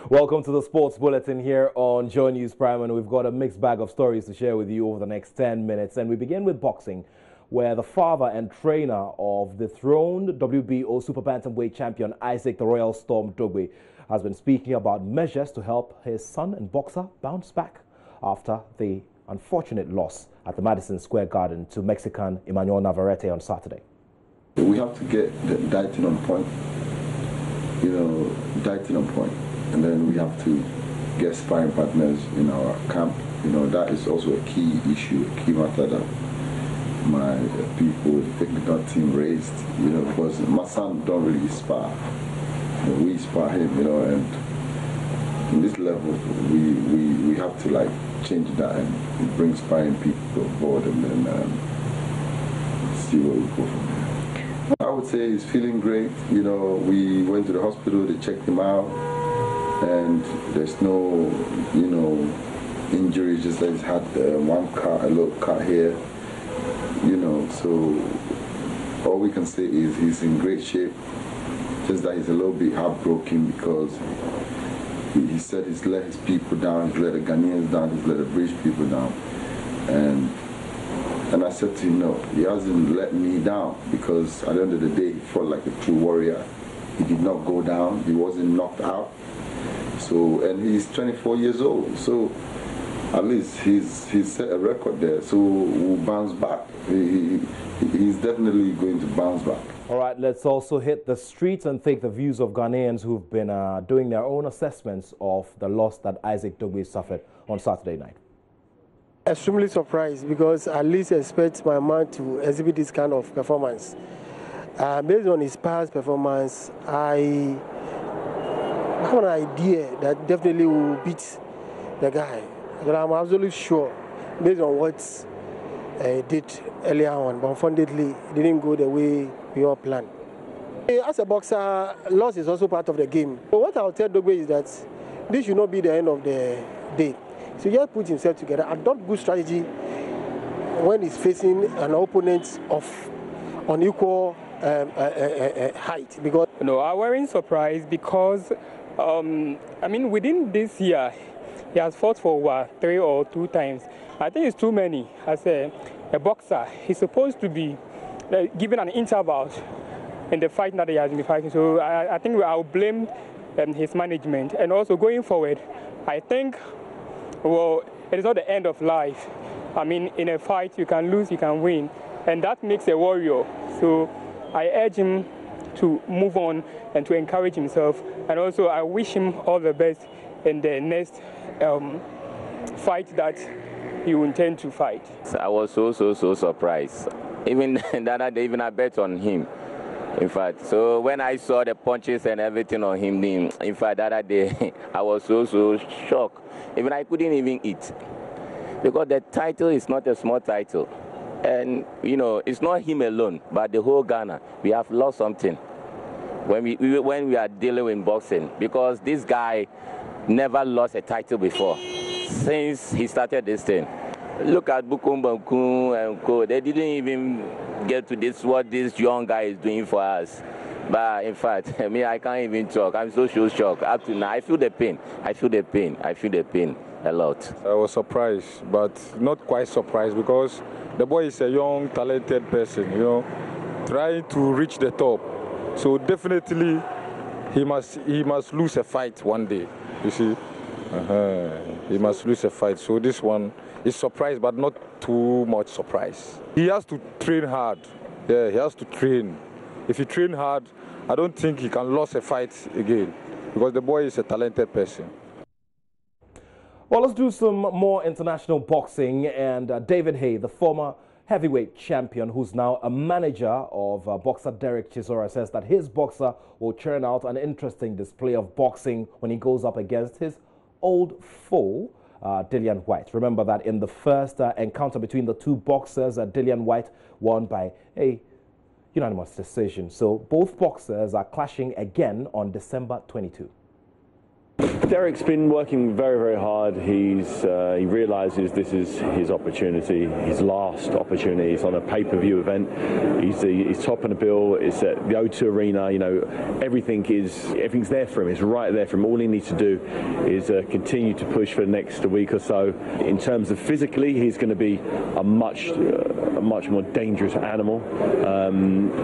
Welcome to the Sports Bulletin here on Joy News Prime, and we've got a mixed bag of stories to share with you over the next 10 minutes. And we begin with boxing, where the father and trainer of the throned WBO Super Bantamweight champion Isaac the Royal Storm Dogbe has been speaking about measures to help his son and boxer bounce back after the unfortunate loss at the Madison Square Garden to Mexican Emmanuel Navarrete on Saturday. We have to get the dieting on point, dieting on point. And then we have to get sparring partners in our camp. That is also a key issue, a key matter that my people, the technical team raised, because my son don't really spar. We spar him, and in this level, we have to change that and bring sparring people on board and then see where we go from there. I would say he's feeling great. We went to the hospital, they checked him out. And there's no, injury, just that he's had a little cut here, so all we can say is he's in great shape, just that he's a little bit heartbroken because he said he's let his people down, he's let the Ghanaians down, he's let the British people down, and I said to him, no, he hasn't let me down, because at the end of the day, he fought like a true warrior. He did not go down, he wasn't knocked out. So, and he's 24 years old, so at least he's set a record there, so we'll bounce back. He's definitely going to bounce back. All right, let's also hit the streets and take the views of Ghanaians who've been doing their own assessments of the loss that Isaac Dogbe suffered on Saturday night. Extremely surprised, because I at least expect my man to exhibit this kind of performance. Based on his past performance, I have an idea that definitely will beat the guy. But I'm absolutely sure, based on what he did earlier on, but unfortunately, it didn't go the way we all planned. As a boxer, loss is also part of the game. But what I'll tell Dogbe is that this should not be the end of the day. So he just put himself together, adopt good strategy when he's facing an opponent of unequal height. Because no, I wasn't surprised because within this year, he has fought for over 3 or 2 times. I think it's too many. As a boxer, he's supposed to be given an interval in the fight that he has been fighting. So I think I'll blame his management. And also going forward, I think, it is not the end of life. In a fight, you can lose, you can win. And that makes a warrior. So I urge him to move on and to encourage himself, and also I wish him all the best in the next fight that he will intend to fight. I was so surprised. Even the other day, I bet on him. In fact, so when I saw the punches and everything on him, in fact, the other day, I was so shocked. Even I couldn't even eat, because the title is not a small title. And, it's not him alone, but the whole Ghana. We have lost something when we are dealing with boxing, because this guy never lost a title before since he started this thing. Look at Bukumbanku and Co. They didn't even get to this, what this young guy is doing for us. But in fact, I can't even talk. I'm so shocked. Up to now, I feel the pain. I feel the pain a lot. I was surprised, but not quite surprised, because the boy is a young, talented person, trying to reach the top. So definitely, he must lose a fight one day. You see, he must lose a fight. So this one is surprise, but not too much surprise. He has to train hard. Yeah, he has to train. If he train hard, I don't think he can lose a fight again, because the boy is a talented person. Well, let's do some more international boxing. And David Haye, the former heavyweight champion, who's now a manager of boxer Dereck Chisora, says that his boxer will churn out an interesting display of boxing when he goes up against his old foe, Dillian Whyte. Remember that in the first encounter between the two boxers, Dillian Whyte won by a unanimous decision. So both boxers are clashing again on December 22. Dereck's been working very, very hard. He realises this is his opportunity, his last opportunity. It's on a pay-per-view event. He's top of the bill. It's at the O2 Arena. You know, everything's there for him. It's right there for him. All he needs to do is continue to push for the next week or so. In terms of physically, he's going to be a much more dangerous animal.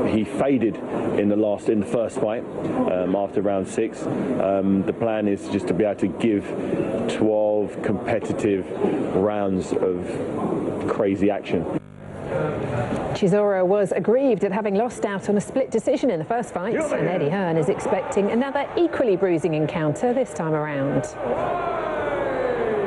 He faded in the first fight after round 6. The plan is just to be able to give 12 competitive rounds of crazy action. Chisora was aggrieved at having lost out on a split decision in the first fight, and Eddie Hearn is expecting another equally bruising encounter this time around.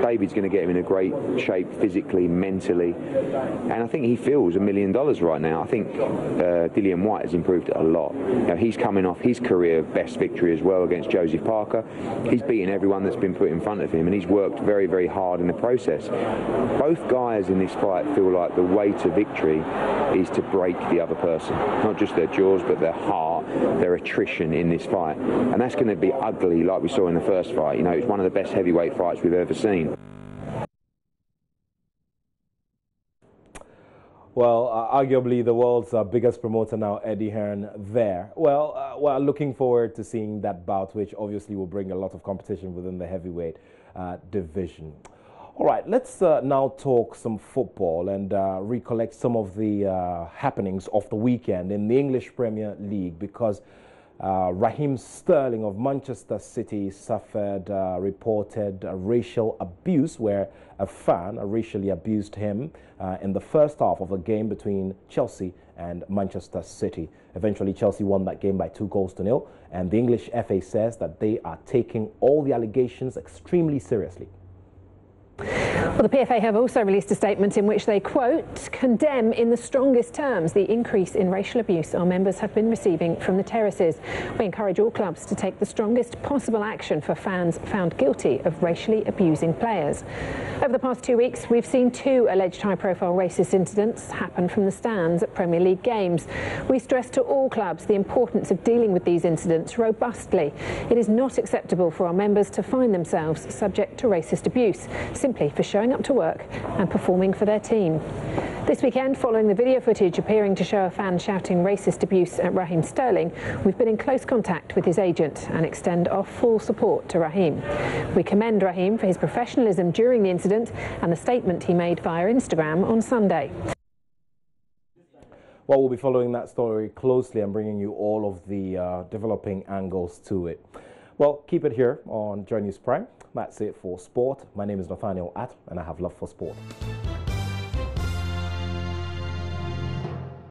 David's going to get him in a great shape physically, mentally, and I think he feels $1 million right now. I think Dillian White has improved a lot. You know, he's coming off his career best victory as well against Joseph Parker. He's beaten everyone that's been put in front of him, and he's worked very, very hard in the process. Both guys in this fight feel like the way to victory is to break the other person, not just their jaws, but their heart, their attrition in this fight, and that's going to be ugly, like we saw in the first fight. You know, it's one of the best heavyweight fights we've ever seen. Well, arguably the world's biggest promoter now, Eddie Hearn, there. Well, we're looking forward to seeing that bout, which obviously will bring a lot of competition within the heavyweight division. All right, let's now talk some football and recollect some of the happenings of the weekend in the English Premier League, because Raheem Sterling of Manchester City suffered reported racial abuse, where a fan racially abused him in the first half of a game between Chelsea and Manchester City. Eventually, Chelsea won that game by 2-0, and the English FA says that they are taking all the allegations extremely seriously. Well, the PFA have also released a statement in which they, quote, condemn in the strongest terms the increase in racial abuse our members have been receiving from the terraces. We encourage all clubs to take the strongest possible action for fans found guilty of racially abusing players. Over the past 2 weeks, we've seen 2 alleged high-profile racist incidents happen from the stands at Premier League games. We stress to all clubs the importance of dealing with these incidents robustly. It is not acceptable for our members to find themselves subject to racist abuse, simply for showing up to work and performing for their team. This weekend, following the video footage appearing to show a fan shouting racist abuse at Raheem Sterling, we've been in close contact with his agent and extend our full support to Raheem. We commend Raheem for his professionalism during the incident and the statement he made via Instagram on Sunday. Well, we'll be following that story closely and bringing you all of the developing angles to it. Well, keep it here on Joy News Prime. That's it for sport. My name is Nathaniel Att, and I have love for sport.